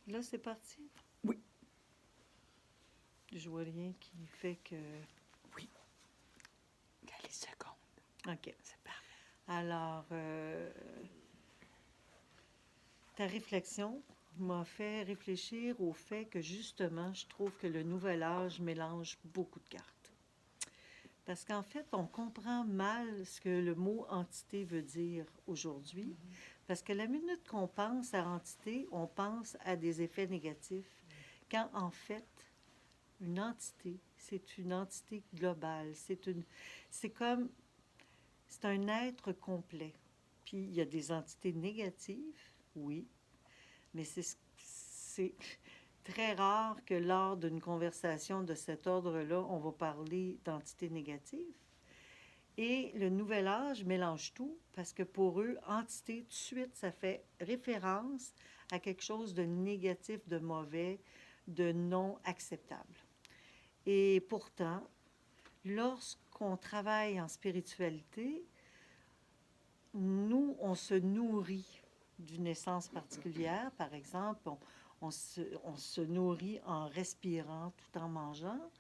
Là, c'est parti? Oui. Je vois rien qui fait que... Oui. Dans les secondes. OK. C'est parfait. Alors, ta réflexion m'a fait réfléchir au fait que, justement, je trouve que le nouvel âge mélange beaucoup de cartes. Parce qu'en fait, on comprend mal ce que le mot entité veut dire aujourd'hui. Parce que la minute qu'on pense à entité, on pense à des effets négatifs. Quand en fait, une entité, c'est une entité globale. C'est comme, c'est un être complet. Puis il y a des entités négatives, oui, mais c'est très rare que lors d'une conversation de cet ordre-là, on va parler d'entités négatives. Et le nouvel âge mélange tout parce que pour eux, entité, tout de suite, ça fait référence à quelque chose de négatif, de mauvais, de non acceptable. Et pourtant, lorsqu'on travaille en spiritualité, nous, on se nourrit d'une essence particulière. Par exemple, on se nourrit en respirant tout en mangeant.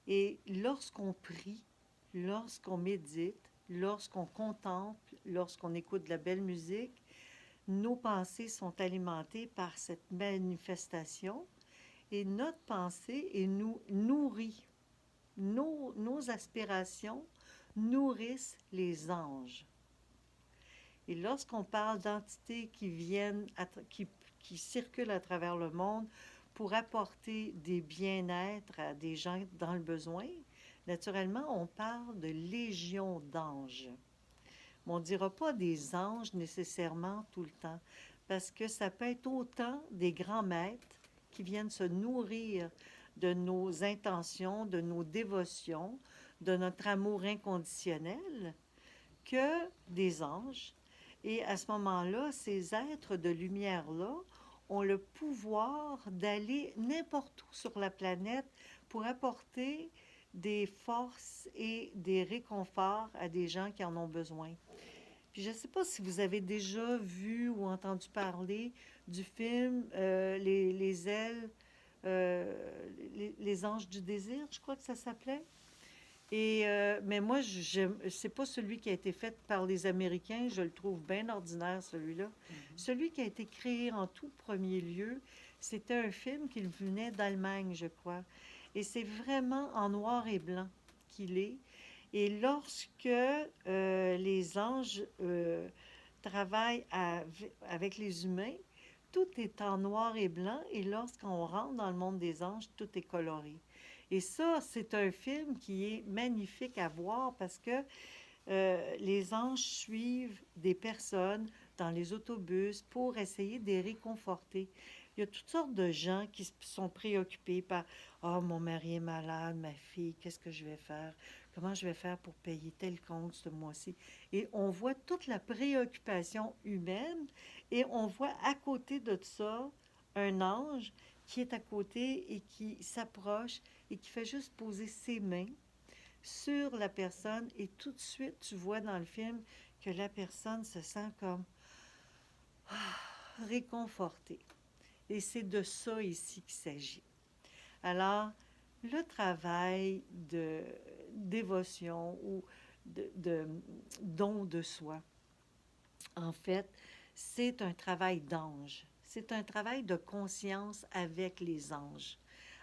Et lorsqu'on prie, lorsqu'on médite, lorsqu'on contemple, lorsqu'on écoute de la belle musique, nos pensées sont alimentées par cette manifestation et notre pensée nous nourrit. Nos aspirations nourrissent les anges. Et lorsqu'on parle d'entités qui viennent, qui circulent à travers le monde pour apporter des bien-être à des gens dans le besoin, naturellement, on parle de légion d'anges. Mais on ne dira pas des anges nécessairement tout le temps, parce que ça peut être autant des grands maîtres qui viennent se nourrir de nos intentions, de nos dévotions, de notre amour inconditionnel, que des anges. Et à ce moment-là, ces êtres de lumière-là ont le pouvoir d'aller n'importe où sur la planète pour apporter des forces et des réconforts à des gens qui en ont besoin. Puis je ne sais pas si vous avez déjà vu ou entendu parler du film les ailes, les anges du désir, je crois que ça s'appelait. Et, mais moi, c'est pas celui qui a été fait par les Américains. Je le trouve bien ordinaire, celui-là. Celui qui a été créé en tout premier lieu, c'était un film qui venait d'Allemagne, je crois. Et c'est vraiment en noir et blanc qu'il est. Et lorsque les anges travaillent avec les humains, tout est en noir et blanc. Et lorsqu'on rentre dans le monde des anges, tout est coloré. Et ça, c'est un film qui est magnifique à voir parce que les anges suivent des personnes dans les autobus pour essayer de les réconforter. Il y a toutes sortes de gens qui sont préoccupés par oh, mon mari est malade, ma fille, qu'est-ce que je vais faire? Comment je vais faire pour payer tel compte ce mois-ci? Et on voit toute la préoccupation humaine et on voit à côté de ça un ange qui est à côté et qui s'approche et qui fait juste poser ses mains sur la personne et tout de suite, tu vois dans le film que la personne se sent comme réconfortée. Et c'est de ça ici qu'il s'agit. Alors, le travail de dévotion ou de don de soi, en fait, c'est un travail d'ange. C'est un travail de conscience avec les anges.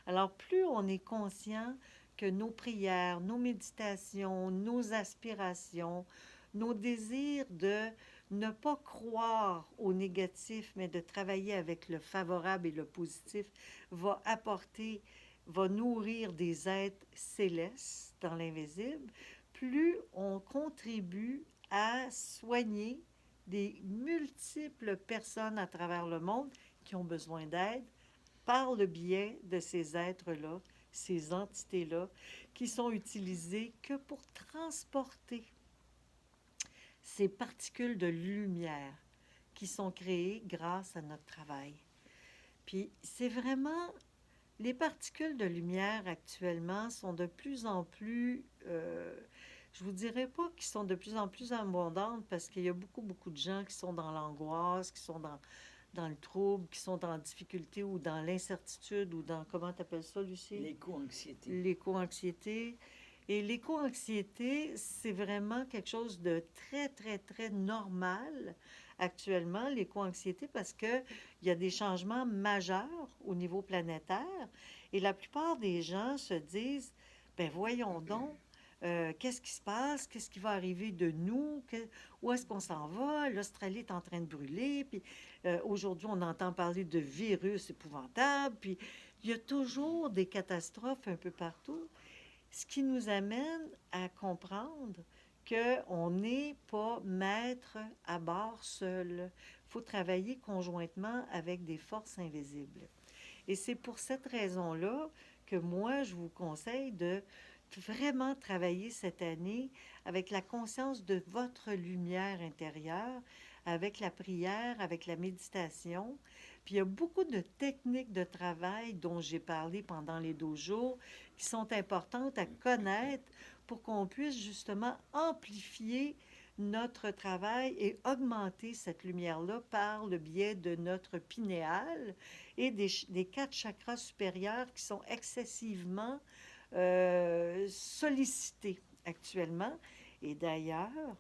Alors, plus on est conscient que nos prières, nos méditations, nos aspirations, nos désirs de ne pas croire au négatif, mais de travailler avec le favorable et le positif, va apporter, va nourrir des êtres célestes dans l'invisible, plus on contribue à soigner des multiples personnes à travers le monde qui ont besoin d'aide par le biais de ces êtres-là, ces entités-là, qui sont utilisées que pour transporter ces particules de lumière qui sont créées grâce à notre travail. Puis c'est vraiment... Les particules de lumière actuellement sont de plus en plus... je vous dirais pas qu'ils sont de plus en plus abondantes parce qu'il y a beaucoup, beaucoup de gens qui sont dans l'angoisse, qui sont dans le trouble, qui sont en difficulté ou dans l'incertitude ou dans, comment tu appelles ça, Lucie? L'éco-anxiété. L'éco-anxiété. Et l'éco-anxiété, c'est vraiment quelque chose de très, très, très normal actuellement, l'éco-anxiété, parce qu'il y a des changements majeurs au niveau planétaire. Et la plupart des gens se disent, ben voyons donc, qu'est-ce qui se passe? Qu'est-ce qui va arriver de nous? Où est-ce qu'on s'en va? L'Australie est en train de brûler. Puis aujourd'hui, on entend parler de virus épouvantables. Puis il y a toujours des catastrophes un peu partout. Ce qui nous amène à comprendre qu'on n'est pas maître à bord seul. Il faut travailler conjointement avec des forces invisibles. Et c'est pour cette raison-là que moi, je vous conseille de vraiment travailler cette année avec la conscience de votre lumière intérieure, avec la prière, avec la méditation. Puis il y a beaucoup de techniques de travail dont j'ai parlé pendant les 12 jours qui sont importantes à connaître pour qu'on puisse justement amplifier notre travail et augmenter cette lumière-là par le biais de notre pinéal et des 4 chakras supérieurs qui sont excessivement sollicités actuellement. Et d'ailleurs,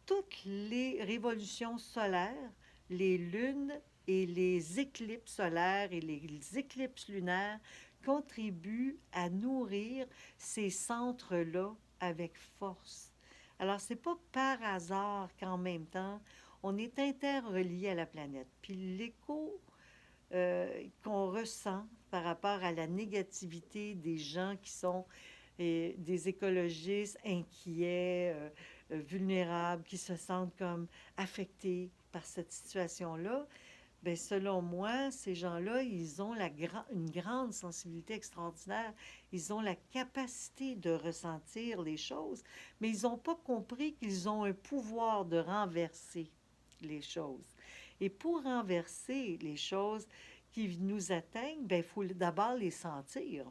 toutes les révolutions solaires, les lunes et les éclipses solaires et les éclipses lunaires contribuent à nourrir ces centres-là avec force. Alors, c'est pas par hasard qu'en même temps, on est interrelié à la planète. Puis l'écho qu'on ressent par rapport à la négativité des gens qui sont des écologistes inquiets, vulnérables, qui se sentent comme affectés par cette situation-là, bien, selon moi, ces gens-là, ils ont une grande sensibilité extraordinaire. Ils ont la capacité de ressentir les choses, mais ils n'ont pas compris qu'ils ont un pouvoir de renverser les choses. Et pour renverser les choses qui nous atteignent, bien, il faut d'abord les sentir.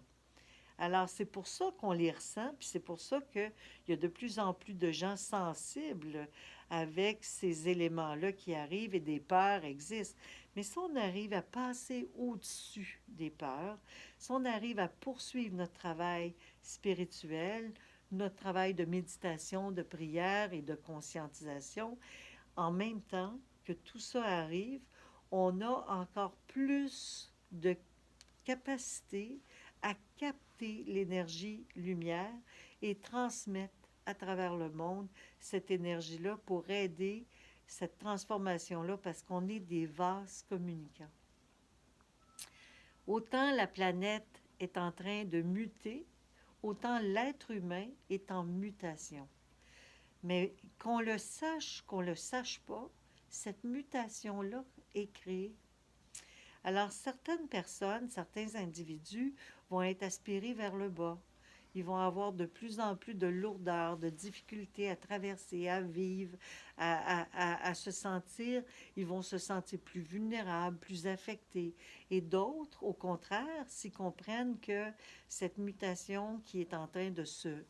Alors, c'est pour ça qu'on les ressent, puis c'est pour ça qu'il y a de plus en plus de gens sensibles avec ces éléments-là qui arrivent et des peurs existent. Mais si on arrive à passer au-dessus des peurs, si on arrive à poursuivre notre travail spirituel, notre travail de méditation, de prière et de conscientisation, en même temps que tout ça arrive, on a encore plus de capacité à capter l'énergie lumière et transmettre à travers le monde cette énergie-là pour aider cette transformation-là parce qu'on est des vases communicants. Autant la planète est en train de muter, autant l'être humain est en mutation. Mais qu'on le sache pas, cette mutation-là est créée. Alors, certaines personnes, certains individus vont être aspirés vers le bas. Ils vont avoir de plus en plus de lourdeur, de difficultés à traverser, à vivre, à se sentir. Ils vont se sentir plus vulnérables, plus affectés. Et d'autres, au contraire, s'ils comprennent que cette mutation qui est en train de se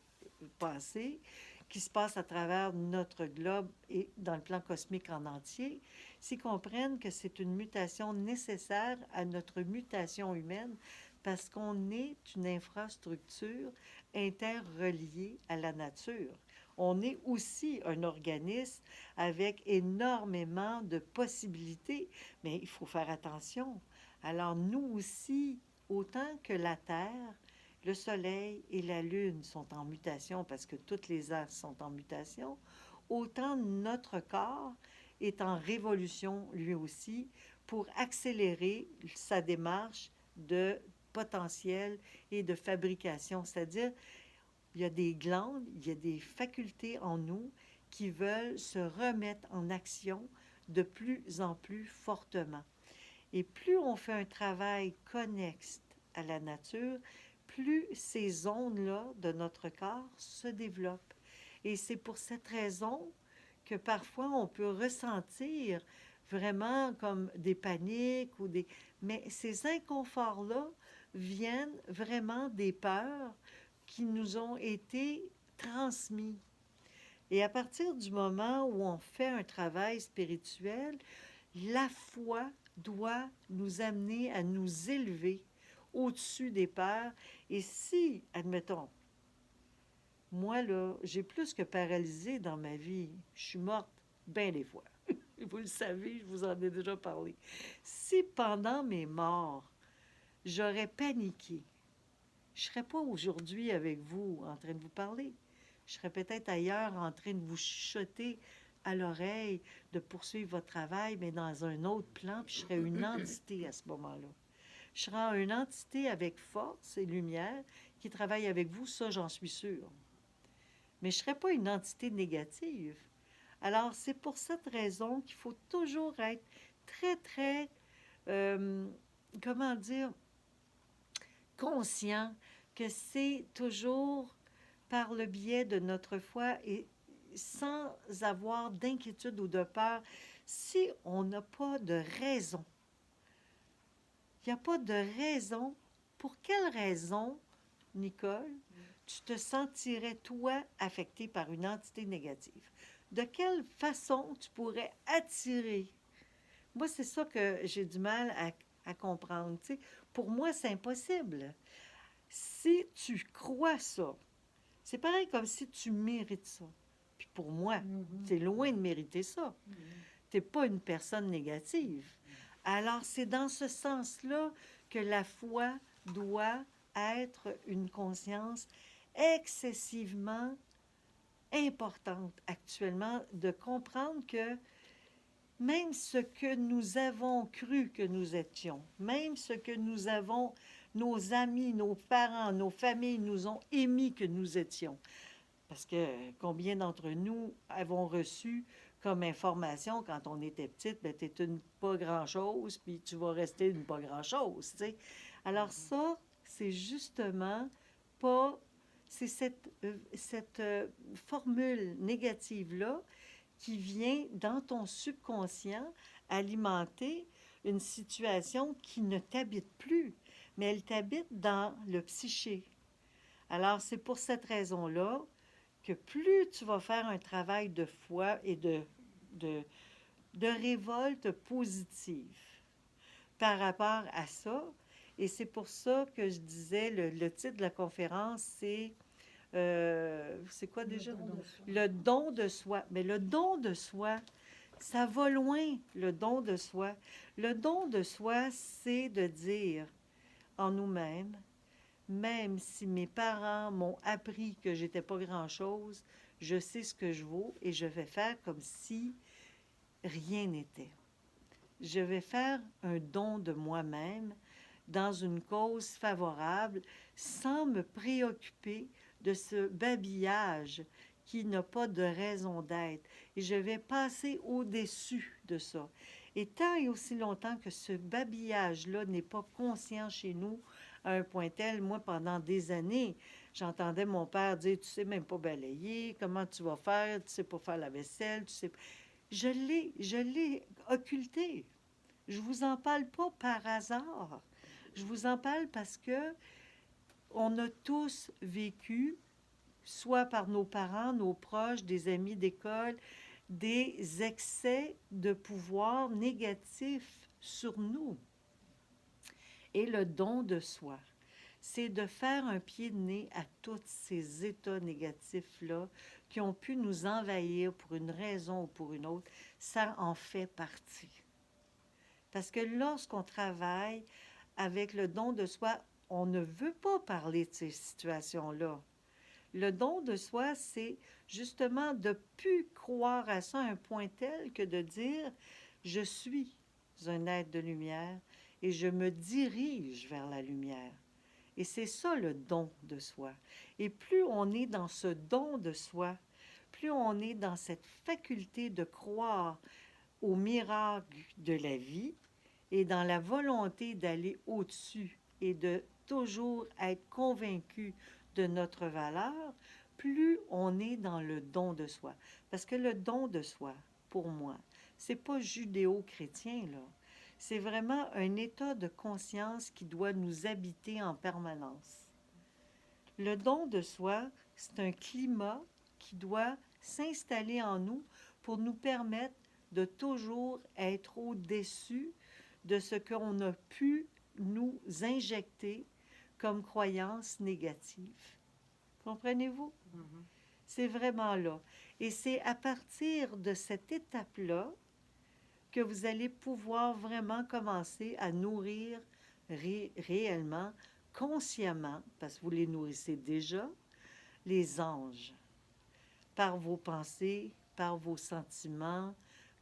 passer, qui se passe à travers notre globe et dans le plan cosmique en entier, s'ils comprennent que c'est une mutation nécessaire à notre mutation humaine parce qu'on est une infrastructure interreliée à la nature. On est aussi un organisme avec énormément de possibilités, mais il faut faire attention. Alors nous aussi, autant que la Terre, le Soleil et la Lune sont en mutation parce que toutes les astres sont en mutation, autant notre corps est en révolution lui aussi pour accélérer sa démarche de potentiel et de fabrication. C'est-à-dire, il y a des glandes, il y a des facultés en nous qui veulent se remettre en action de plus en plus fortement. Et plus on fait un travail connexe à la nature, plus ces zones-là de notre corps se développent. Et c'est pour cette raison que parfois on peut ressentir vraiment comme des paniques ou des... Mais ces inconforts-là viennent vraiment des peurs qui nous ont été transmis. Et à partir du moment où on fait un travail spirituel, la foi doit nous amener à nous élever au-dessus des peurs. Et si, admettons, moi, là, j'ai plus que paralysé dans ma vie, je suis morte bien des fois. Vous le savez, je vous en ai déjà parlé. Si pendant mes morts, j'aurais paniqué, je ne serais pas aujourd'hui avec vous en train de vous parler. Je serais peut-être ailleurs en train de vous chuchoter à l'oreille, de poursuivre votre travail, mais dans un autre plan, puis je serais une entité à ce moment-là. Je serais une entité avec force et lumière qui travaille avec vous, ça j'en suis sûre. Mais je ne serais pas une entité négative. Alors c'est pour cette raison qu'il faut toujours être très, très, euh, comment dire, conscient que c'est toujours par le biais de notre foi et sans avoir d'inquiétude ou de peur. Si on n'a pas de raison, il n'y a pas de raison, pour quelle raison, Nicole, tu te sentirais, toi, affecté par une entité négative? De quelle façon tu pourrais attirer? Moi, c'est ça que j'ai du mal à comprendre. Tu sais. Pour moi, c'est impossible. Si tu crois ça, c'est pareil comme si tu mérites ça. Puis pour moi, tu es loin de mériter ça. Tu n'es pas une personne négative. Alors, c'est dans ce sens-là que la foi doit être une conscience excessivement importante actuellement, de comprendre que même ce que nous avons cru que nous étions, même ce que nous avons, nos amis, nos parents, nos familles nous ont émis que nous étions. Parce que combien d'entre nous avons reçu comme information quand on était petite, ben, t'es une pas grand-chose, puis tu vas rester une pas grand-chose, tu sais. Alors ça, c'est justement pas... C'est cette formule négative-là qui vient dans ton subconscient alimenter une situation qui ne t'habite plus, mais elle t'habite dans le psyché. Alors, c'est pour cette raison-là que plus tu vas faire un travail de foi et de, de révolte positive par rapport à ça, et c'est pour ça que je disais, le titre de la conférence, c'est quoi déjà? Le don de soi. Mais le don de soi, ça va loin, le don de soi. Le don de soi, c'est de dire en nous-mêmes, même si mes parents m'ont appris que j'étais pas grand-chose, je sais ce que je vaux et je vais faire comme si rien n'était. Je vais faire un don de moi-même dans une cause favorable sans me préoccuper de ce babillage qui n'a pas de raison d'être. Et je vais passer au-dessus de ça. Et tant et aussi longtemps que ce babillage-là n'est pas conscient chez nous, à un point tel, moi, pendant des années, j'entendais mon père dire, tu sais même pas balayer, comment tu vas faire, tu sais pas faire la vaisselle, tu sais... Je l'ai occulté. Je vous en parle pas par hasard. Je vous en parle parce que on a tous vécu, soit par nos parents, nos proches, des amis d'école, des excès de pouvoir négatifs sur nous. Et le don de soi, c'est de faire un pied de nez à tous ces états négatifs-là qui ont pu nous envahir pour une raison ou pour une autre. Ça en fait partie. Parce que lorsqu'on travaille avec le don de soi, on ne veut pas parler de ces situations-là. Le don de soi, c'est justement de ne plus croire à ça à un point tel que de dire « je suis un être de lumière et je me dirige vers la lumière ». Et c'est ça le don de soi. Et plus on est dans ce don de soi, plus on est dans cette faculté de croire au miracle de la vie et dans la volonté d'aller au-dessus et de toujours être convaincu de notre valeur, plus on est dans le don de soi. Parce que le don de soi, pour moi, c'est pas judéo-chrétien, là. C'est vraiment un état de conscience qui doit nous habiter en permanence. Le don de soi, c'est un climat qui doit s'installer en nous pour nous permettre de toujours être au-dessus de ce qu'on a pu nous injecter comme croyances négatives. Comprenez-vous? Mhm. C'est vraiment là. Et c'est à partir de cette étape-là que vous allez pouvoir vraiment commencer à nourrir réellement, consciemment, parce que vous les nourrissez déjà, les anges, par vos pensées, par vos sentiments,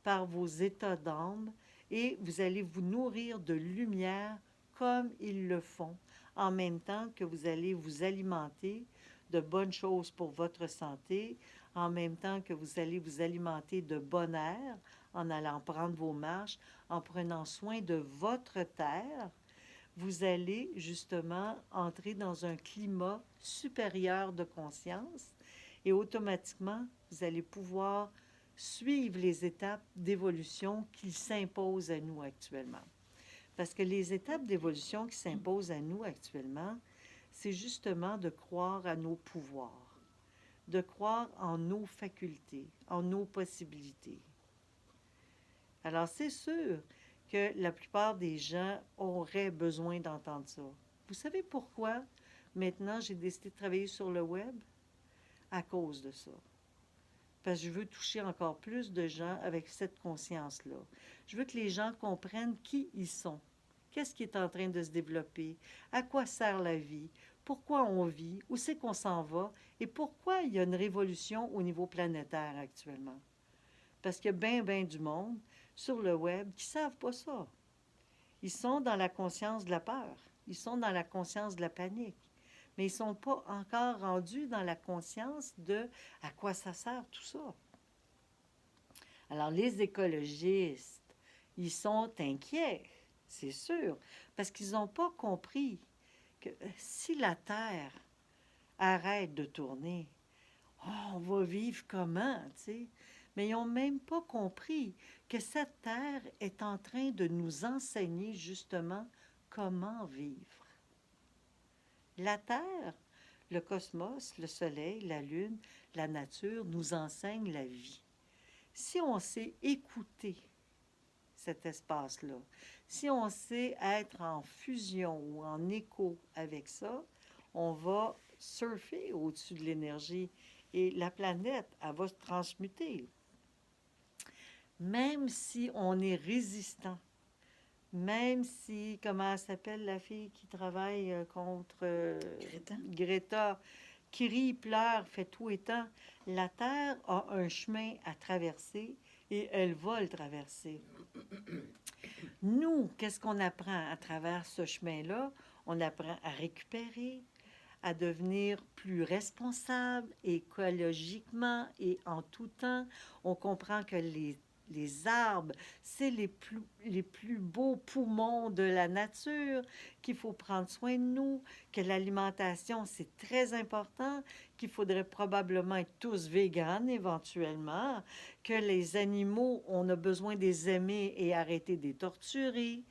par vos états d'âme, et vous allez vous nourrir de lumière comme ils le font, en même temps que vous allez vous alimenter de bonnes choses pour votre santé, en même temps que vous allez vous alimenter de bon air, en allant prendre vos marches, en prenant soin de votre terre, vous allez justement entrer dans un climat supérieur de conscience et automatiquement, vous allez pouvoir suivre les étapes d'évolution qui s'imposent à nous actuellement. Parce que les étapes d'évolution qui s'imposent à nous actuellement, c'est justement de croire à nos pouvoirs, de croire en nos facultés, en nos possibilités. Alors, c'est sûr que la plupart des gens auraient besoin d'entendre ça. Vous savez pourquoi maintenant j'ai décidé de travailler sur le web? À cause de ça. Parce que je veux toucher encore plus de gens avec cette conscience-là. Je veux que les gens comprennent qui ils sont, qu'est-ce qui est en train de se développer, à quoi sert la vie, pourquoi on vit, où c'est qu'on s'en va et pourquoi il y a une révolution au niveau planétaire actuellement. Parce qu'il y a bien du monde sur le web qui ne savent pas ça. Ils sont dans la conscience de la peur. Ils sont dans la conscience de la panique. Mais ils ne sont pas encore rendus dans la conscience de à quoi ça sert tout ça. Alors, les écologistes, ils sont inquiets, c'est sûr, parce qu'ils n'ont pas compris que si la Terre arrête de tourner, oh, on va vivre comment, tu sais? Mais ils n'ont même pas compris que cette Terre est en train de nous enseigner justement comment vivre. La Terre, le cosmos, le Soleil, la Lune, la nature nous enseignent la vie. Si on sait écouter cet espace-là, si on sait être en fusion ou en écho avec ça, on va surfer au-dessus de l'énergie et la planète, elle va se transmuter. Même si on est résistant, même si, comment elle s'appelle la fille qui travaille contre Greta, qui rit, pleure, fait tout étant, la Terre a un chemin à traverser et elle va le traverser. Nous, qu'est-ce qu'on apprend à travers ce chemin-là? On apprend à récupérer, à devenir plus responsable écologiquement et en tout temps. On comprend que les arbres, c'est les plus beaux poumons de la nature, qu'il faut prendre soin de nous, que l'alimentation, c'est très important, qu'il faudrait probablement être tous véganes éventuellement, que les animaux, on a besoin de les aimer et arrêter de les torturer.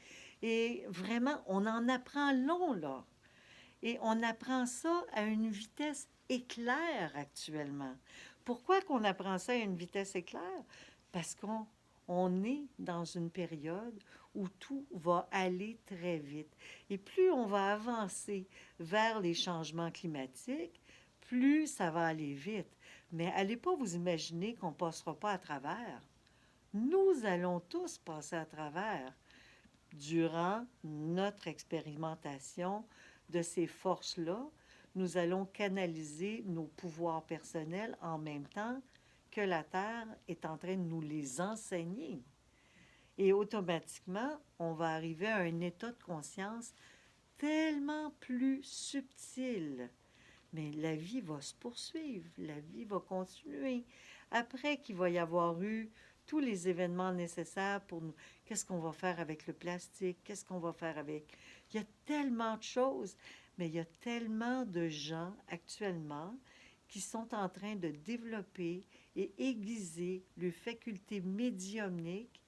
Et vraiment, on en apprend long, là. Et on apprend ça à une vitesse éclair actuellement. Pourquoi qu'on apprend ça à une vitesse éclair? Parce qu'on est dans une période où tout va aller très vite. Et plus on va avancer vers les changements climatiques, plus ça va aller vite. Mais allez pas vous imaginer qu'on ne passera pas à travers. Nous allons tous passer à travers durant notre expérimentation de ces forces-là. Nous allons canaliser nos pouvoirs personnels en même temps que la Terre est en train de nous les enseigner. Et automatiquement, on va arriver à un état de conscience tellement plus subtil. Mais la vie va se poursuivre, la vie va continuer. Après qu'il va y avoir eu tous les événements nécessaires pour nous, qu'est-ce qu'on va faire avec le plastique, qu'est-ce qu'on va faire avec... Il y a tellement de choses, mais il y a tellement de gens actuellement qui sont en train de développer et aiguiser leurs facultés médiumniques.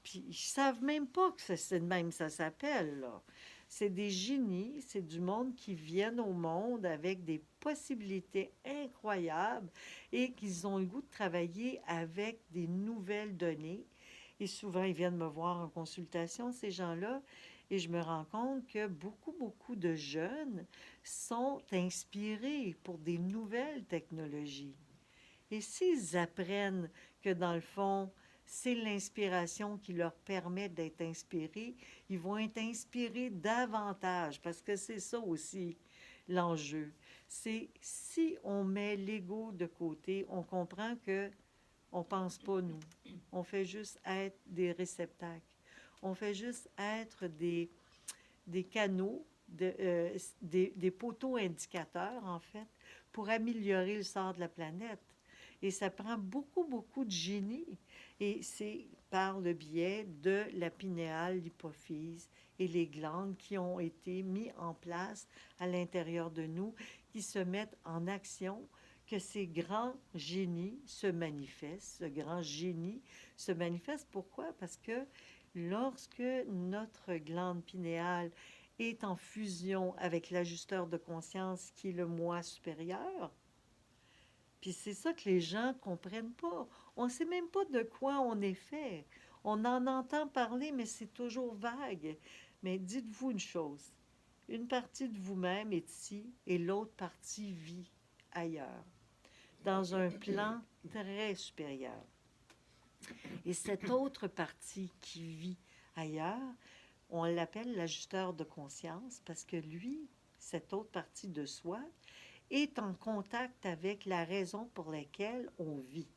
Puis ils savent même pas que c'est de même ça s'appelle, là. C'est des génies, c'est du monde qui viennent au monde avec des possibilités incroyables et qu'ils ont le goût de travailler avec des nouvelles données Et souvent, ils viennent me voir en consultation, ces gens-là, et je me rends compte que beaucoup de jeunes sont inspirés pour des nouvelles technologies. Et s'ils apprennent que, dans le fond, c'est l'inspiration qui leur permet d'être inspirés, ils vont être inspirés davantage, parce que c'est ça aussi l'enjeu. C'est si on met l'ego de côté, on comprend que on pense pas nous. On fait juste être des réceptacles. On fait juste être des canaux, des poteaux indicateurs, en fait, pour améliorer le sort de la planète. Et ça prend beaucoup de génie. Et c'est par le biais de la pinéale, l'hypophyse et les glandes qui ont été mis en place à l'intérieur de nous, qui se mettent en action, que ces grands génies se manifestent. Ce grand génie se manifeste. Pourquoi? Parce que lorsque notre glande pinéale est en fusion avec l'ajusteur de conscience qui est le moi supérieur, puis c'est ça que les gens comprennent pas. On ne sait même pas de quoi on est fait. On en entend parler, mais c'est toujours vague. Mais dites-vous une chose, une partie de vous-même est ici et l'autre partie vit ailleurs, dans un plan très supérieur. Et cette autre partie qui vit ailleurs, on l'appelle l'ajusteur de conscience parce que lui, cette autre partie de soi, est en contact avec la raison pour laquelle on vit.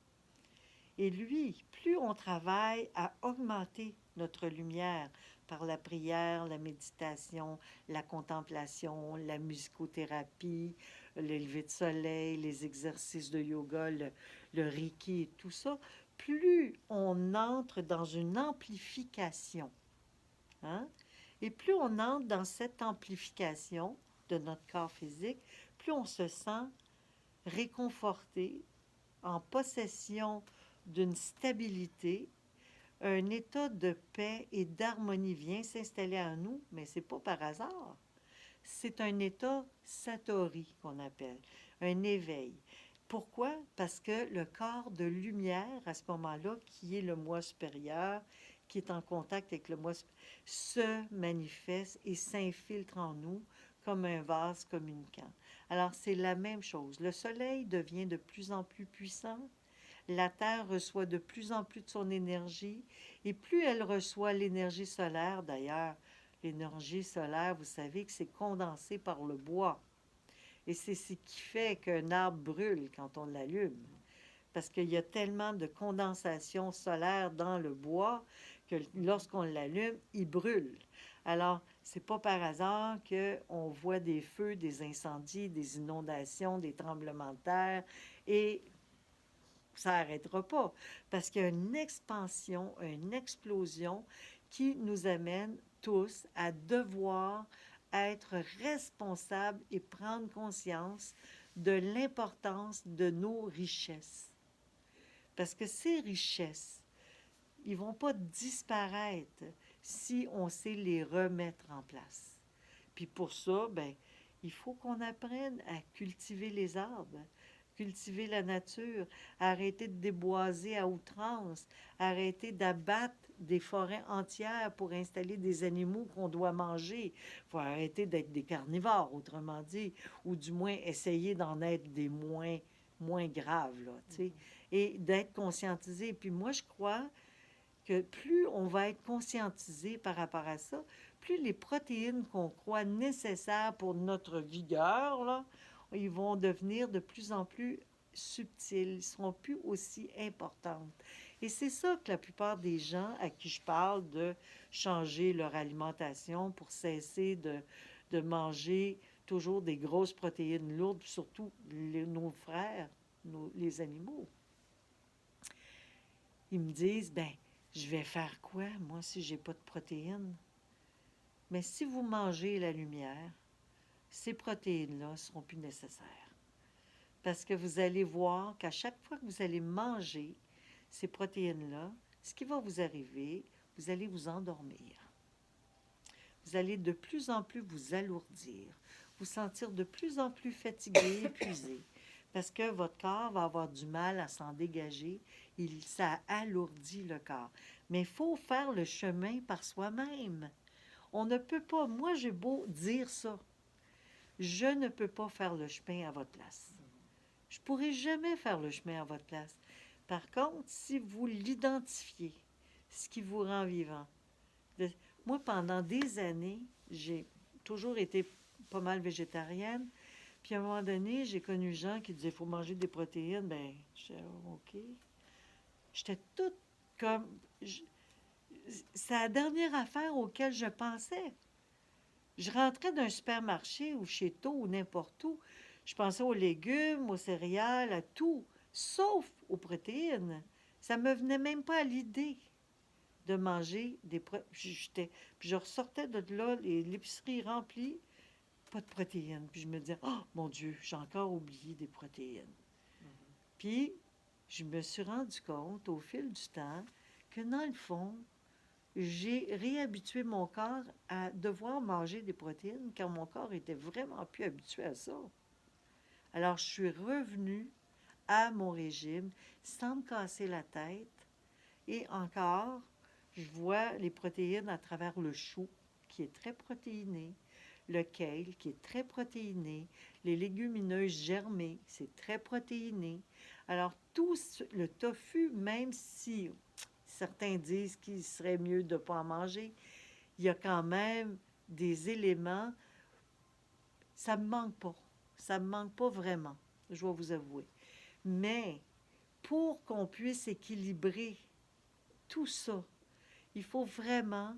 Et lui, plus on travaille à augmenter notre lumière par la prière, la méditation, la contemplation, la musicothérapie, le lever de soleil, les exercices de yoga, le reiki et tout ça, plus on entre dans une amplification. Hein? Et plus on entre dans cette amplification de notre corps physique, plus on se sent réconforté, en possession d'une stabilité, un état de paix et d'harmonie vient s'installer en nous, mais c'est pas par hasard. C'est un état satori qu'on appelle, un éveil. Pourquoi? Parce que le corps de lumière, à ce moment-là, qui est le moi supérieur, qui est en contact avec le moi supérieur, se manifeste et s'infiltre en nous comme un vase communicant. Alors, c'est la même chose. Le soleil devient de plus en plus puissant. La Terre reçoit de plus en plus de son énergie. Et plus elle reçoit l'énergie solaire, d'ailleurs, l'énergie solaire, vous savez que c'est condensé par le bois. Et c'est ce qui fait qu'un arbre brûle quand on l'allume. Parce qu'il y a tellement de condensation solaire dans le bois que lorsqu'on l'allume, il brûle. Alors, c'est pas par hasard qu'on voit des feux, des incendies, des inondations, des tremblements de terre, et ça n'arrêtera pas. Parce qu'il y a une expansion, une explosion qui nous amène tous à devoir être responsables et prendre conscience de l'importance de nos richesses. Parce que ces richesses, ils ne vont pas disparaître si on sait les remettre en place. Puis pour ça, ben, il faut qu'on apprenne à cultiver les arbres, cultiver la nature, arrêter de déboiser à outrance, arrêter d'abattre des forêts entières pour installer des animaux qu'on doit manger. Il faut arrêter d'être des carnivores, autrement dit, ou du moins essayer d'en être des moins graves, là, tu sais, et d'être conscientisé. Puis moi, je crois que plus on va être conscientisé par rapport à ça, plus les protéines qu'on croit nécessaires pour notre vigueur, là, ils vont devenir de plus en plus subtils, ils ne seront plus aussi importantes. Et c'est ça que la plupart des gens à qui je parle de changer leur alimentation pour cesser de manger toujours des grosses protéines lourdes, surtout nos frères, les animaux. Ils me disent, ben, je vais faire quoi, moi, si j'ai pas de protéines? Mais si vous mangez la lumière, ces protéines-là ne seront plus nécessaires. Parce que vous allez voir qu'à chaque fois que vous allez manger ces protéines-là, ce qui va vous arriver, vous allez vous endormir. Vous allez de plus en plus vous alourdir, vous sentir de plus en plus fatigué, épuisé, parce que votre corps va avoir du mal à s'en dégager, ça alourdit le corps. Mais il faut faire le chemin par soi-même. On ne peut pas, moi j'ai beau dire ça, je ne peux pas faire le chemin à votre place. Je ne pourrai jamais faire le chemin à votre place. Par contre, si vous l'identifiez, ce qui vous rend vivant. Moi, pendant des années, j'ai toujours été pas mal végétarienne. Puis à un moment donné, j'ai connu des gens qui disaient il faut manger des protéines. Ben, j'étais OK. J'étais toute comme. C'est la dernière affaire auquel je pensais. Je rentrais d'un supermarché ou chez Tôt ou n'importe où. Je pensais aux légumes, aux céréales, à tout, sauf aux protéines. Ça me venait même pas à l'idée de manger des protéines. Puis je ressortais de là, l'épicerie remplie, pas de protéines. Puis je me disais, oh mon Dieu, j'ai encore oublié des protéines. Puis je me suis rendu compte au fil du temps que dans le fond, j'ai réhabitué mon corps à devoir manger des protéines quand mon corps était vraiment plus habitué à ça. Alors, je suis revenue à mon régime sans me casser la tête. Et encore, je vois les protéines à travers le chou, qui est très protéiné, le kale, qui est très protéiné, les légumineuses germées, c'est très protéiné. Alors, tout le tofu, même si certains disent qu'il serait mieux de ne pas en manger, il y a quand même des éléments. Ça ne me manque pas. Ça ne me manque pas vraiment, je vais vous avouer. Mais pour qu'on puisse équilibrer tout ça, il faut vraiment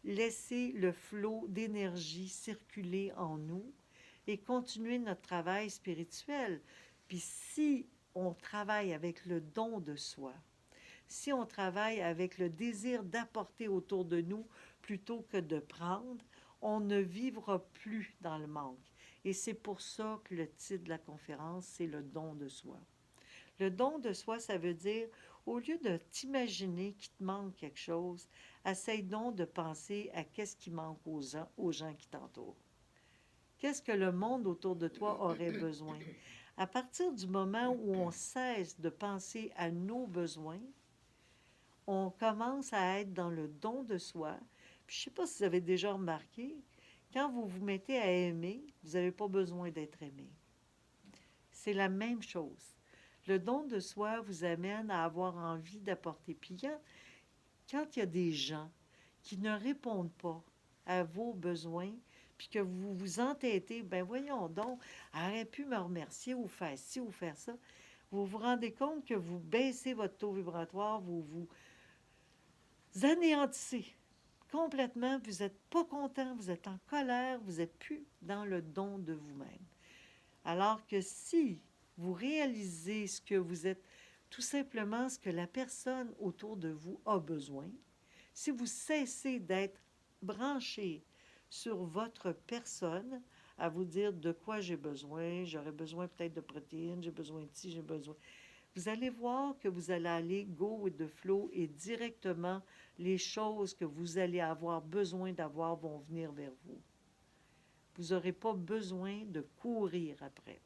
laisser le flot d'énergie circuler en nous et continuer notre travail spirituel. Puis si on travaille avec le don de soi, si on travaille avec le désir d'apporter autour de nous plutôt que de prendre, on ne vivra plus dans le manque. Et c'est pour ça que le titre de la conférence, c'est le don de soi. Le don de soi, ça veut dire, au lieu de t'imaginer qu'il te manque quelque chose, essaye donc de penser à qu'est-ce qui manque aux gens qui t'entourent. Qu'est-ce que le monde autour de toi aurait besoin? À partir du moment où on cesse de penser à nos besoins, on commence à être dans le don de soi. Puis, je ne sais pas si vous avez déjà remarqué, quand vous vous mettez à aimer, vous n'avez pas besoin d'être aimé. C'est la même chose. Le don de soi vous amène à avoir envie d'apporter. Puis quand il y a des gens qui ne répondent pas à vos besoins, puis que vous vous entêtez, ben voyons donc, elle aurait pu me remercier ou faire ci ou faire ça, vous vous rendez compte que vous baissez votre taux vibratoire, vous anéantissez complètement, vous n'êtes pas content, vous êtes en colère, vous n'êtes plus dans le don de vous-même. Alors que si vous réalisez ce que vous êtes, tout simplement ce que la personne autour de vous a besoin, si vous cessez d'être branché sur votre personne, à vous dire de quoi j'ai besoin, j'aurais besoin peut-être de protéines, j'ai besoin de ci, j'ai besoin. Vous allez voir que vous allez aller go with the flow et directement les choses que vous allez avoir besoin d'avoir vont venir vers vous. Vous n'aurez pas besoin de courir après.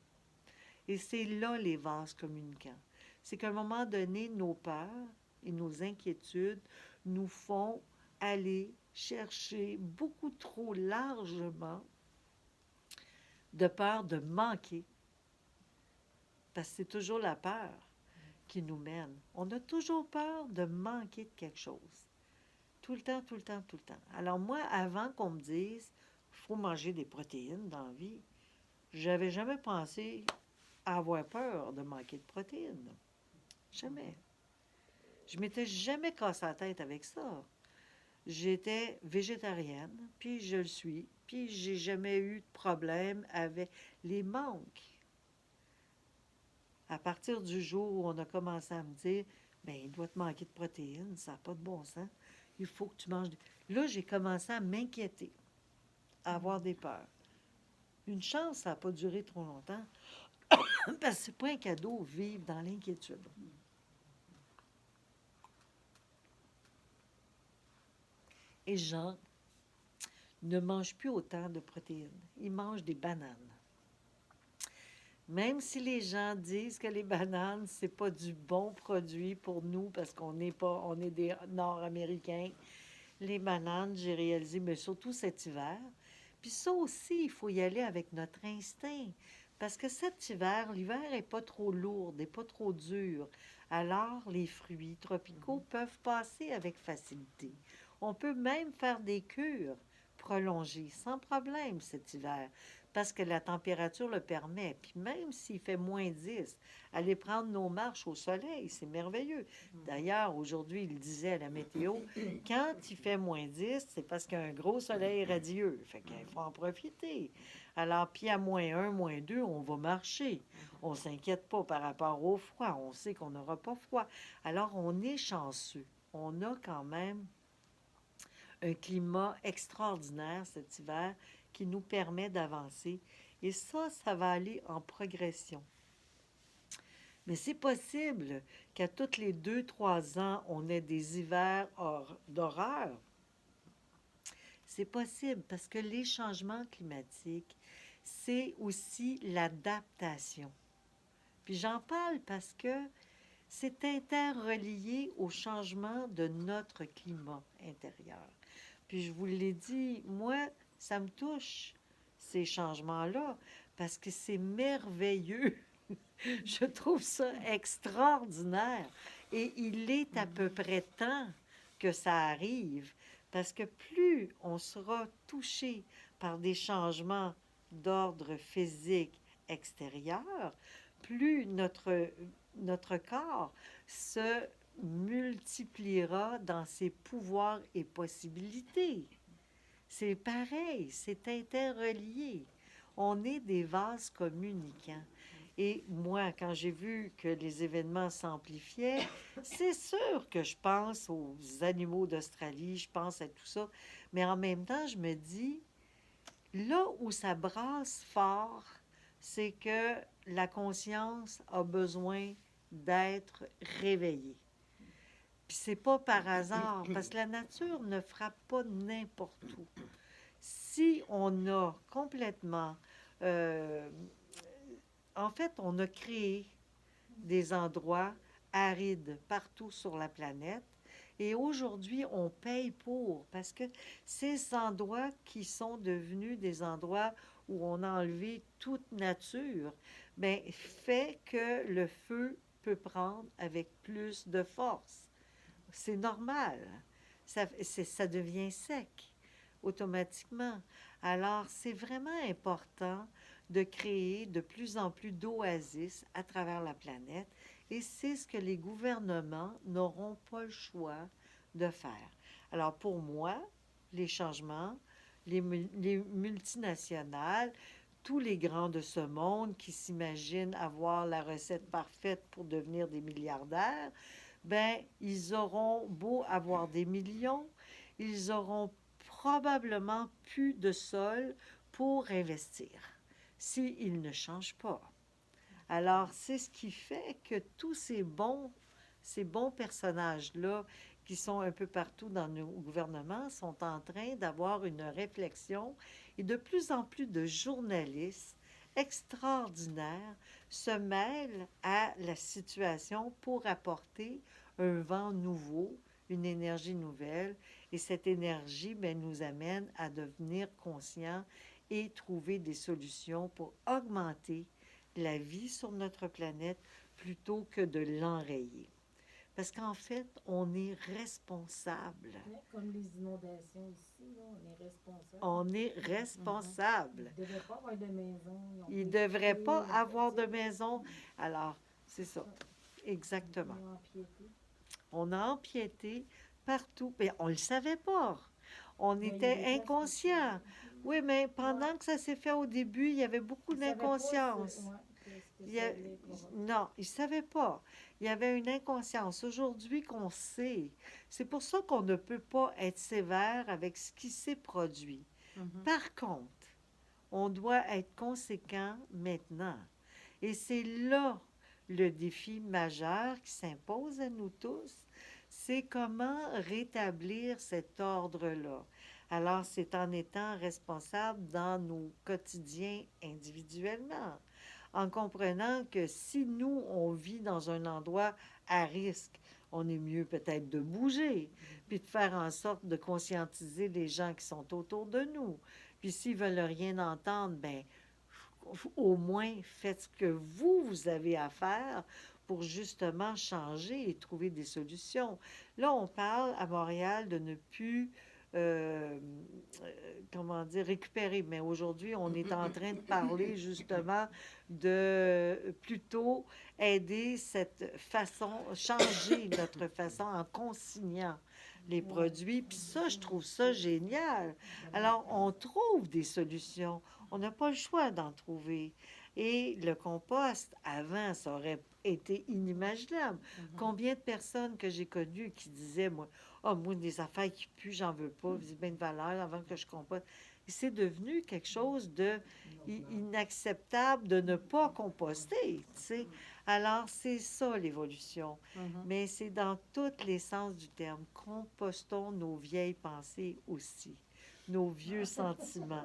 Et c'est là les vases communicants. C'est qu'à un moment donné, nos peurs et nos inquiétudes nous font aller chercher beaucoup trop largement de peur de manquer. Parce que c'est toujours la peur qui nous mène. On a toujours peur de manquer de quelque chose. Tout le temps, tout le temps, tout le temps. Alors moi, avant qu'on me dise il faut manger des protéines dans la vie, j'avais jamais pensé à avoir peur de manquer de protéines. Jamais. Je m'étais jamais cassé la tête avec ça. J'étais végétarienne, puis je le suis, puis j'ai jamais eu de problème avec les manques. À partir du jour où on a commencé à me dire, bien, il doit te manquer de protéines, ça n'a pas de bon sens, il faut que tu manges. Là, j'ai commencé à m'inquiéter, à avoir des peurs. Une chance, ça n'a pas duré trop longtemps, parce que c'est pas un cadeau vivre dans l'inquiétude. Et Jean ne mange plus autant de protéines. Il mange des bananes. Même si les gens disent que les bananes, c'est pas du bon produit pour nous parce qu'on n'est pas, on est des Nord-Américains. Les bananes, j'ai réalisé, mais surtout cet hiver. Puis ça aussi, il faut y aller avec notre instinct. Parce que cet hiver, l'hiver est pas trop lourd, n'est pas trop dur. Alors, les fruits tropicaux peuvent passer avec facilité. On peut même faire des cures prolongées sans problème cet hiver, parce que la température le permet. Puis même s'il fait -10, aller prendre nos marches au soleil, c'est merveilleux. D'ailleurs, aujourd'hui, il disait à la météo, quand il fait -10, c'est parce qu'il y a un gros soleil radieux. Fait qu'il faut en profiter. Alors, puis à -1, -2, on va marcher. On s'inquiète pas par rapport au froid. On sait qu'on n'aura pas froid. Alors, on est chanceux. On a quand même un climat extraordinaire cet hiver qui nous permet d'avancer. Et ça va aller en progression. Mais c'est possible qu'à toutes les 2, 3 ans, on ait des hivers d'horreur. C'est possible parce que les changements climatiques, c'est aussi l'adaptation. Puis j'en parle parce que c'est interrelié au changement de notre climat intérieur. Puis je vous l'ai dit, moi, ça me touche, ces changements-là, parce que c'est merveilleux. Je trouve ça extraordinaire. Et il est à peu près temps que ça arrive, parce que plus on sera touché par des changements d'ordre physique extérieur, plus notre corps se multipliera dans ses pouvoirs et possibilités. C'est pareil, c'est interrelié. On est des vases communicants. Et moi, quand j'ai vu que les événements s'amplifiaient, c'est sûr que je pense aux animaux d'Australie, je pense à tout ça, mais en même temps, je me dis, là où ça brasse fort, c'est que la conscience a besoin d'être réveillée. Puis c'est pas par hasard, parce que la nature ne frappe pas n'importe où. Si on a complètement... euh, en fait, on a créé des endroits arides partout sur la planète. Et aujourd'hui, on paye pour, parce que ces endroits qui sont devenus des endroits où on a enlevé toute nature, ben, fait que le feu peut prendre avec plus de force. C'est normal. Ça devient sec automatiquement. Alors, c'est vraiment important de créer de plus en plus d'oasis à travers la planète. Et c'est ce que les gouvernements n'auront pas le choix de faire. Alors, pour moi, les changements, les multinationales, tous les grands de ce monde qui s'imaginent avoir la recette parfaite pour devenir des milliardaires, ben, ils auront beau avoir des millions, ils auront probablement plus de sol pour investir s'ils ne changent pas. Alors, c'est ce qui fait que tous ces bons personnages-là qui sont un peu partout dans nos gouvernements sont en train d'avoir une réflexion et de plus en plus de journalistes extraordinaires se mêlent à la situation pour apporter un vent nouveau, une énergie nouvelle. Et cette énergie ben, nous amène à devenir conscients et trouver des solutions pour augmenter la vie sur notre planète plutôt que de l'enrayer. Parce qu'en fait, on est responsable. Ouais, comme les inondations ici, là, on est responsable. On est responsable. Ils ne devraient pas avoir de maison. Ils ne devraient pas avoir de maison. Alors, c'est ça. Exactement. Ils ont empiété. On a empiété partout. Mais on ne le savait pas. On Mais il y a était des places inconscients. Oui, mais pendant que ça s'est fait au début, il y avait beaucoup Ils savaient pas d'inconscience. que Il y a- ça allait pour- Non, ils ne savaient pas. Il y avait une inconscience. Aujourd'hui qu'on sait, c'est pour ça qu'on ne peut pas être sévère avec ce qui s'est produit. Par contre, on doit être conséquent maintenant. Et c'est là le défi majeur qui s'impose à nous tous, c'est comment rétablir cet ordre-là. Alors, c'est en étant responsable dans nos quotidiens individuellement, en comprenant que si nous, on vit dans un endroit à risque, on est mieux peut-être de bouger, puis de faire en sorte de conscientiser les gens qui sont autour de nous. Puis s'ils veulent rien entendre, ben au moins faites ce que vous avez à faire pour justement changer et trouver des solutions. Là, on parle à Montréal de ne plus, comment dire, récupérer, mais aujourd'hui, on est en train de parler justement de plutôt aider cette façon, changer notre façon en consignant les produits. Puis ça, je trouve ça génial. Alors, on trouve des solutions. On n'a pas le choix d'en trouver. Et le compost, avant, ça aurait été inimaginable. Combien de personnes que j'ai connues qui disaient, moi, ah, moi, des affaires qui puent, j'en veux pas, c'est bien de valeur avant que je composte. Et c'est devenu quelque chose de inacceptable de ne pas composter, tu sais. Alors, c'est ça l'évolution. Mais c'est dans tous les sens du terme. Compostons nos vieilles pensées aussi, nos vieux sentiments.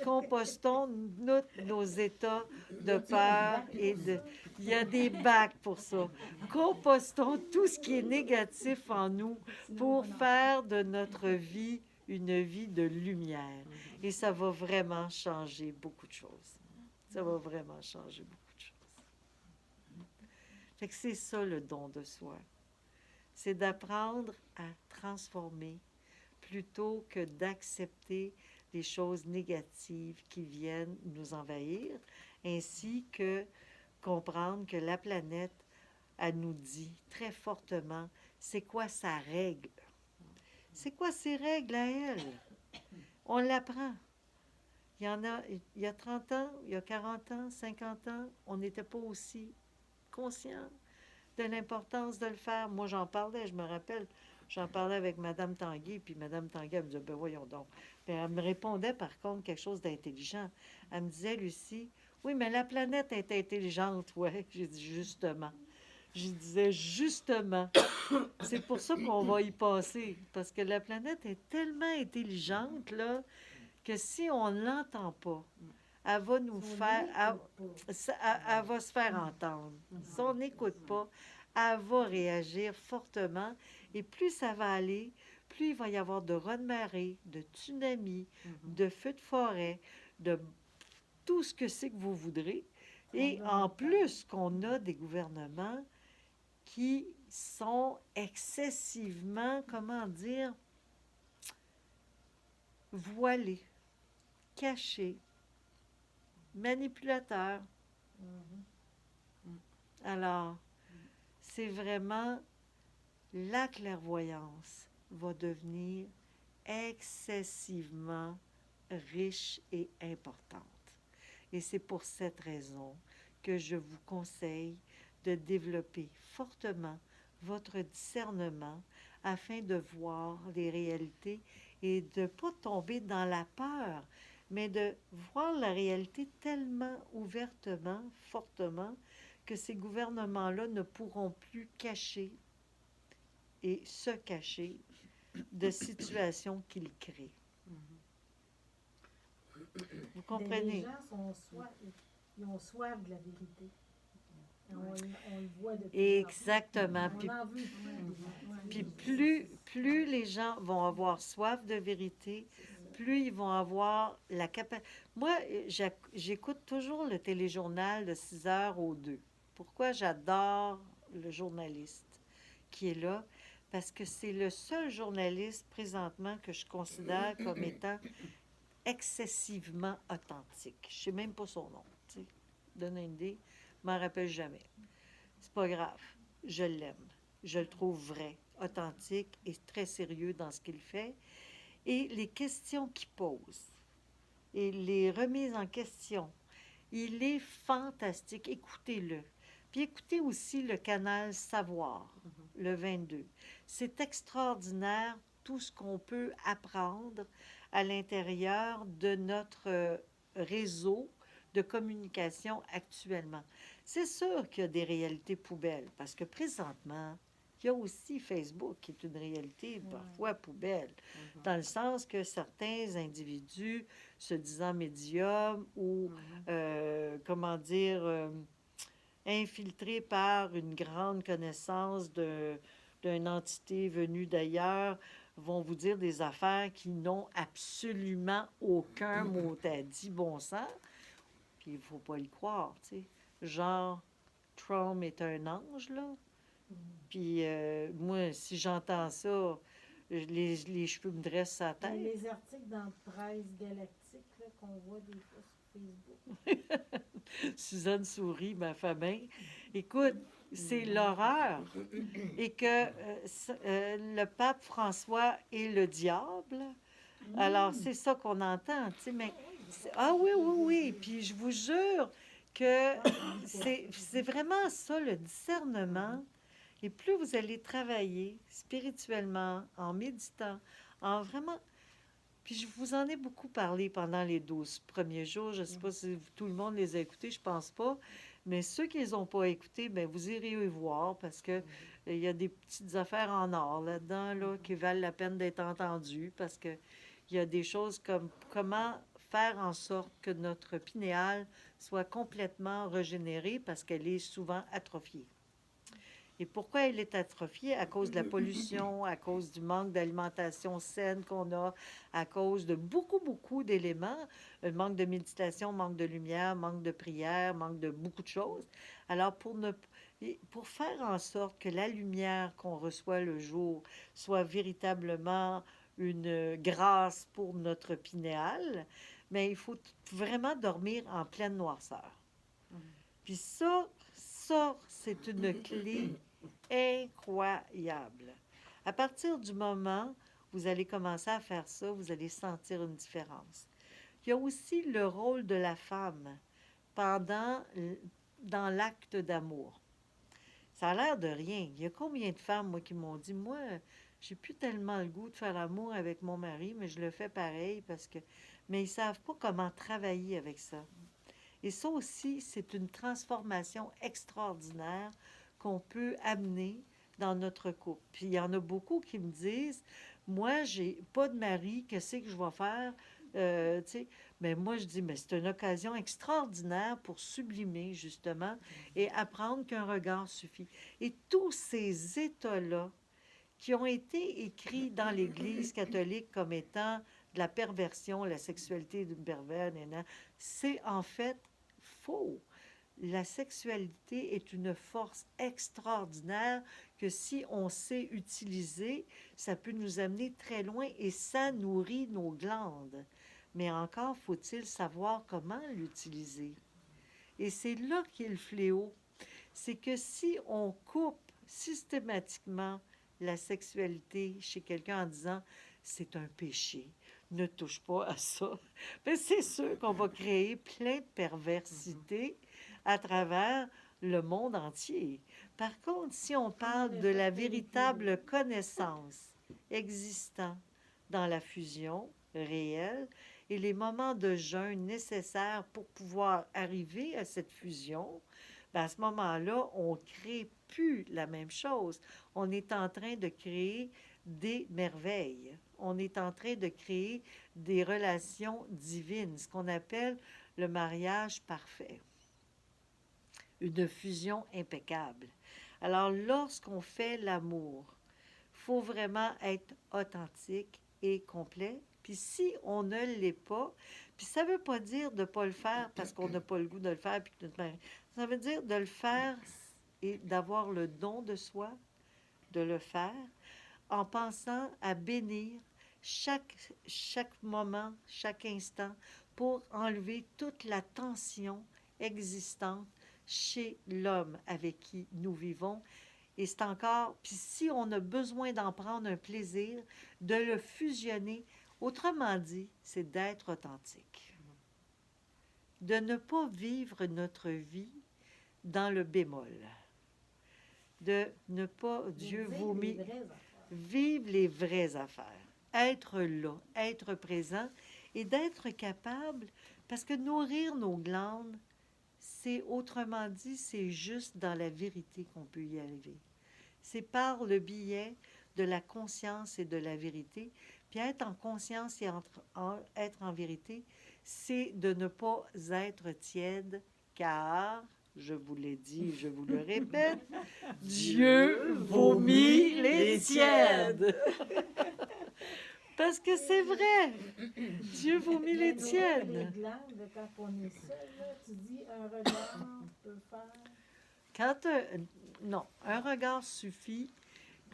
Compostons nos états de peur et de... Il y a des bacs pour ça. Compostons tout ce qui est négatif en nous pour faire de notre vie une vie de lumière. Et ça va vraiment changer beaucoup de choses. Ça va vraiment changer beaucoup de choses. Fait que c'est ça le don de soi. C'est d'apprendre à transformer plutôt que d'accepter les choses négatives qui viennent nous envahir, ainsi que comprendre que la planète, elle nous dit très fortement c'est quoi sa règle. C'est quoi ses règles à elle? On l'apprend. Il y en a, il y a 30 ans, il y a 40 ans, 50 ans, on n'était pas aussi conscient de l'importance de le faire. Moi, j'en parlais, je me rappelle, j'en parlais avec Madame Tanguay, puis Madame Tanguay, elle me disait, ben voyons donc. Puis elle me répondait, par contre, quelque chose d'intelligent. Elle me disait, Lucie, oui, mais la planète est intelligente, ouais. J'ai dit, justement. Je disais, justement. C'est pour ça qu'on va y passer, parce que la planète est tellement intelligente, là, que si on ne l'entend pas, elle va nous faire... elle va se faire entendre. Si on n'écoute pas, elle va réagir fortement. Et plus ça va aller, plus il va y avoir de raz-de-marée, de tsunamis, de feux de forêt, de tout ce que c'est que vous voudrez. Et en plus qu'on a des gouvernements qui sont excessivement, comment dire, voilés, cachés, manipulateurs. Alors, c'est vraiment la clairvoyance va devenir excessivement riche et importante. Et c'est pour cette raison que je vous conseille de développer fortement votre discernement afin de voir les réalités et de ne pas tomber dans la peur, mais de voir la réalité tellement ouvertement, fortement, que ces gouvernements-là ne pourront plus cacher et se cacher de situations qu'ils créent. Vous comprenez? Les gens sont ils ont soif de la vérité. On le voit depuis. Exactement. On en veut plus. Puis plus les gens vont avoir soif de vérité, plus ils vont avoir la capacité. Moi, j'écoute toujours le téléjournal de 6 heures aux 2. Pourquoi j'adore le journaliste qui est là? Parce que c'est le seul journaliste présentement que je considère comme étant excessivement authentique. Je ne sais même pas son nom. Tu sais. Donne une idée, je m'en rappelle jamais. C'est pas grave. Je l'aime. Je le trouve vrai, authentique et très sérieux dans ce qu'il fait. Et les questions qu'il pose et les remises en question, il est fantastique. Écoutez-le. Puis écoutez aussi le canal Savoir, le 22. C'est extraordinaire tout ce qu'on peut apprendre à l'intérieur de notre réseau de communication actuellement. C'est sûr qu'il y a des réalités poubelles, parce que présentement, il il y a aussi Facebook, qui est une réalité parfois poubelle, dans le sens que certains individus se disant médiums ou, comment dire, infiltrés par une grande connaissance d'une entité venue d'ailleurs, vont vous dire des affaires qui n'ont absolument aucun mot à dit bon sens, puis il faut pas y croire, tu sais. Genre, Trump est un ange, là. Puis moi, si j'entends ça, les cheveux me dressent à la tête. Les articles dans Presse Galactique là, qu'on voit des fois sur Facebook. Suzanne sourit, ma famille. Écoute, c'est l'horreur. Et que le pape François est le diable. Alors, c'est ça qu'on entend, tu sais, mais... Ah oui, oui, oui. Puis je vous jure que c'est vraiment ça, le discernement. Et plus vous allez travailler spirituellement, en méditant, en vraiment... Puis je vous en ai beaucoup parlé pendant les 12 premiers jours. Je ne sais pas si tout le monde les a écoutés, je pense pas. Mais ceux qui les ont pas écoutés, bien, vous irez y voir parce que il y a des petites affaires en or là-dedans là, qui valent la peine d'être entendues parce que il y a des choses comme comment faire en sorte que notre pinéale soit complètement régénérée parce qu'elle est souvent atrophiée. Et pourquoi elle est atrophiée? À cause de la pollution, à cause du manque d'alimentation saine qu'on a, à cause de beaucoup, beaucoup d'éléments. Le manque de méditation, manque de lumière, manque de prière, manque de beaucoup de choses. Alors, pour faire en sorte que la lumière qu'on reçoit le jour soit véritablement une grâce pour notre pinéal, mais il faut vraiment dormir en pleine noirceur. Puis ça, c'est une clé incroyable. À partir du moment où vous allez commencer à faire ça, vous allez sentir une différence. Il y a aussi le rôle de la femme dans l'acte d'amour. Ça a l'air de rien. Il y a combien de femmes, moi, qui m'ont dit, moi, j'ai plus tellement le goût de faire l'amour avec mon mari, mais je le fais pareil parce que... Mais ils savent pas comment travailler avec ça. Et ça aussi, c'est une transformation extraordinaire qu'on peut amener dans notre couple. Puis il y en a beaucoup qui me disent, moi, j'ai pas de mari, qu'est-ce que je vais faire? Tu sais, mais moi, je dis, mais c'est une occasion extraordinaire pour sublimer, justement, et apprendre qu'un regard suffit. Et tous ces états-là qui ont été écrits dans l'Église catholique comme étant de la perversion, la sexualité d'une pervers, c'est en fait faux. La sexualité est une force extraordinaire que si on sait utiliser, ça peut nous amener très loin et ça nourrit nos glandes. Mais encore faut-il savoir comment l'utiliser. Et c'est là qu'est le fléau. C'est que si on coupe systématiquement la sexualité chez quelqu'un en disant « c'est un péché, ne touche pas à ça », bien, c'est sûr qu'on va créer plein de perversité à travers le monde entier. Par contre, si on parle de la véritable connaissance existant dans la fusion réelle et les moments de jeûne nécessaires pour pouvoir arriver à cette fusion, bien, à ce moment-là, on ne crée plus la même chose. On est en train de créer des merveilles. On est en train de créer des relations divines, ce qu'on appelle le mariage parfait. Une fusion impeccable. Alors, lorsqu'on fait l'amour, il faut vraiment être authentique et complet. Puis si on ne l'est pas, puis ça ne veut pas dire de ne pas le faire parce qu'on n'a pas le goût de le faire, puis que notre mari... Ça veut dire de le faire et d'avoir le don de soi, de le faire, en pensant à bénir chaque moment, chaque instant, pour enlever toute la tension existante chez l'homme avec qui nous vivons. Et c'est encore, puis si on a besoin d'en prendre un plaisir, de le fusionner, autrement dit, c'est d'être authentique. De ne pas vivre notre vie dans le bémol. De ne pas, Dieu vous met, vivre les vraies affaires. Être là, être présent et d'être capable, parce que nourrir nos glandes, c'est autrement dit, c'est juste dans la vérité qu'on peut y arriver. C'est par le biais de la conscience et de la vérité. Puis être en conscience et être en vérité, c'est de ne pas être tiède, car, je vous l'ai dit, je vous le répète, Dieu vomit les tièdes. Parce que c'est vrai, Dieu vomit les Les tièdes. glandes, quand on est seul, là, tu dis un regard peut faire. Quand non, un regard suffit.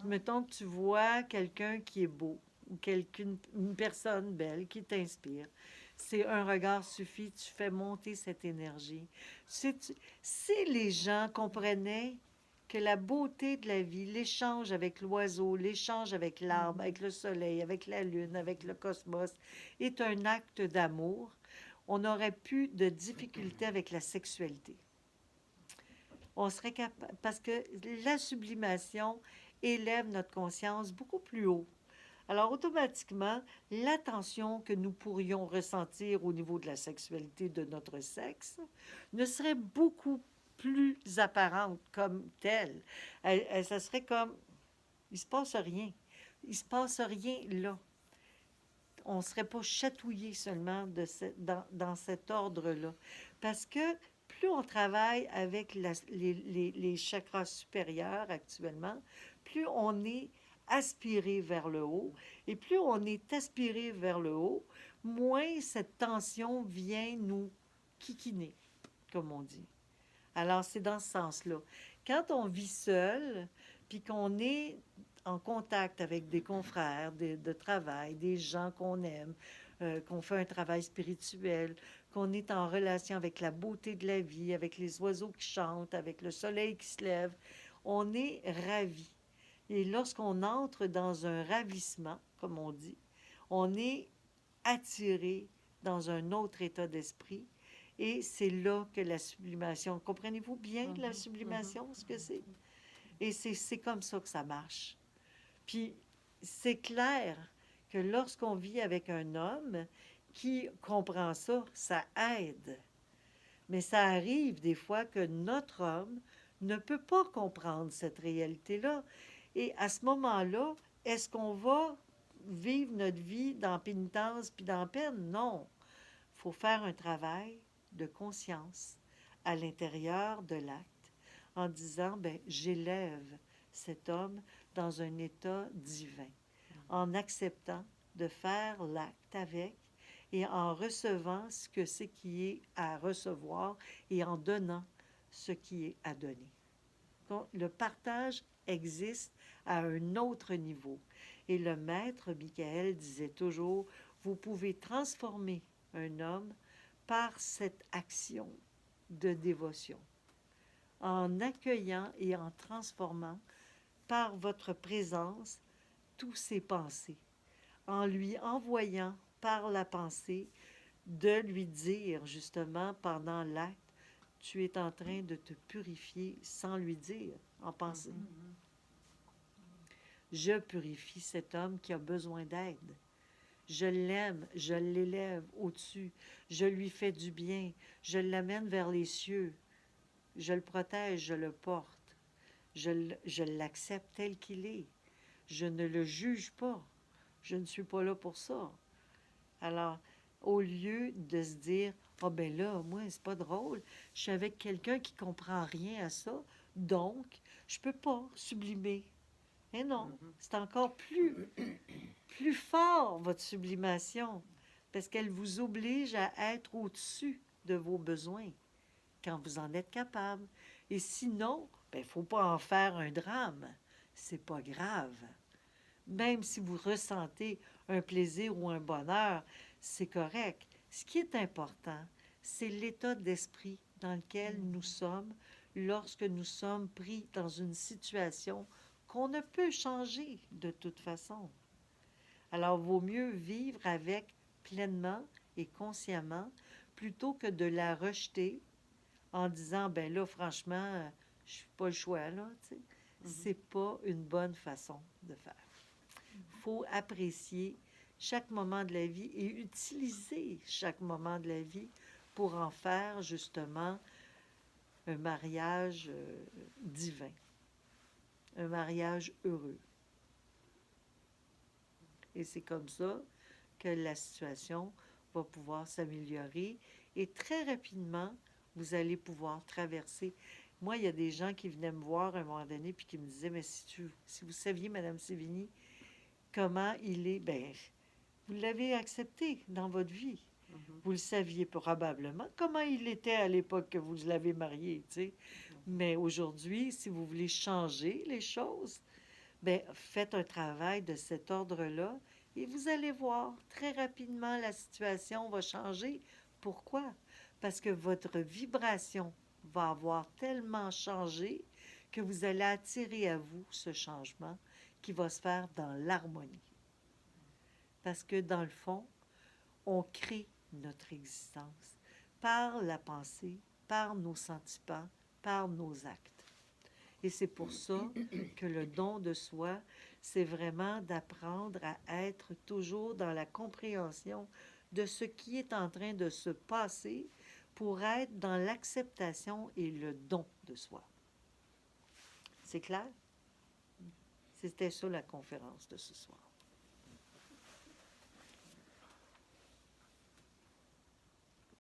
Mettons que tu vois quelqu'un qui est beau ou une personne belle qui t'inspire. C'est un regard suffit, tu fais monter cette énergie. Si les gens comprenaient que la beauté de la vie, l'échange avec l'oiseau, l'échange avec l'arbre, avec le soleil, avec la lune, avec le cosmos, est un acte d'amour, on n'aurait plus de difficulté avec la sexualité. On serait capable, parce que la sublimation élève notre conscience beaucoup plus haut. Alors, automatiquement, l'attention que nous pourrions ressentir au niveau de la sexualité de notre sexe ne serait beaucoup plus apparente comme telle. Ça serait comme, il se passe rien. Il se passe rien là. On ne serait pas chatouillé seulement dans cet ordre-là. Parce que plus on travaille avec les chakras supérieurs actuellement, plus on est aspiré vers le haut. Et plus on est aspiré vers le haut, moins cette tension vient nous kikiner, comme on dit. Alors, c'est dans ce sens-là. Quand on vit seul, puis qu'on est en contact avec des confrères de travail, des gens qu'on aime, qu'on fait un travail spirituel, qu'on est en relation avec la beauté de la vie, avec les oiseaux qui chantent, avec le soleil qui se lève, on est ravi. Et lorsqu'on entre dans un ravissement, comme on dit, on est attiré dans un autre état d'esprit. Et c'est là que la sublimation, comprenez-vous bien la sublimation, ce que c'est? Et c'est comme ça que ça marche. Puis c'est clair que lorsqu'on vit avec un homme qui comprend ça, ça aide. Mais ça arrive des fois que notre homme ne peut pas comprendre cette réalité-là. Et à ce moment-là, est-ce qu'on va vivre notre vie dans pénitence puis dans peine? Non. Il faut faire un travail de conscience à l'intérieur de l'acte en disant, ben, j'élève cet homme dans un état divin, en acceptant de faire l'acte avec et en recevant ce que c'est qui est à recevoir et en donnant ce qui est à donner. Donc, le partage existe à un autre niveau. Et le maître Michael disait toujours, vous pouvez transformer un homme par cette action de dévotion, en accueillant et en transformant par votre présence tous ses pensées, en lui envoyant par la pensée de lui dire justement pendant l'acte, tu es en train de te purifier sans lui dire en pensée. Je purifie cet homme qui a besoin d'aide. Je l'aime, je l'élève au-dessus, je lui fais du bien, je l'amène vers les cieux, je le protège, je le porte, je l'accepte tel qu'il est, je ne le juge pas, je ne suis pas là pour ça. Alors, au lieu de se dire, ah ben là, moi, c'est pas drôle, je suis avec quelqu'un qui comprend rien à ça, donc, je peux pas sublimer. Mais non, c'est encore plus fort, votre sublimation, parce qu'elle vous oblige à être au-dessus de vos besoins quand vous en êtes capable. Et sinon, il ne faut pas en faire un drame. C'est pas grave. Même si vous ressentez un plaisir ou un bonheur, c'est correct. Ce qui est important, c'est l'état d'esprit dans lequel nous sommes lorsque nous sommes pris dans une situation qu'on ne peut changer de toute façon. Alors, vaut mieux vivre avec pleinement et consciemment plutôt que de la rejeter en disant, ben là, franchement, je suis pas le choix, là, tu sais. C'est pas une bonne façon de faire. Il faut apprécier chaque moment de la vie et utiliser chaque moment de la vie pour en faire justement un mariage divin. un mariage heureux. Et c'est comme ça que la situation va pouvoir s'améliorer et très rapidement, vous allez pouvoir traverser. Moi, il y a des gens qui venaient me voir à un moment donné puis qui me disaient, mais si vous saviez, Madame Sévigny, comment il est, ben, vous l'avez accepté dans votre vie. Vous le saviez probablement comment il était à l'époque que vous l'avez marié, tu sais. Mais aujourd'hui, si vous voulez changer les choses, ben, faites un travail de cet ordre-là et vous allez voir, très rapidement, la situation va changer. Pourquoi? Parce que votre vibration va avoir tellement changé que vous allez attirer à vous ce changement qui va se faire dans l'harmonie. Parce que dans le fond, on crée notre existence par la pensée, par nos sentiments, par nos actes. Et c'est pour ça que le don de soi, c'est vraiment d'apprendre à être toujours dans la compréhension de ce qui est en train de se passer pour être dans l'acceptation et le don de soi. C'est clair? C'était ça la conférence de ce soir.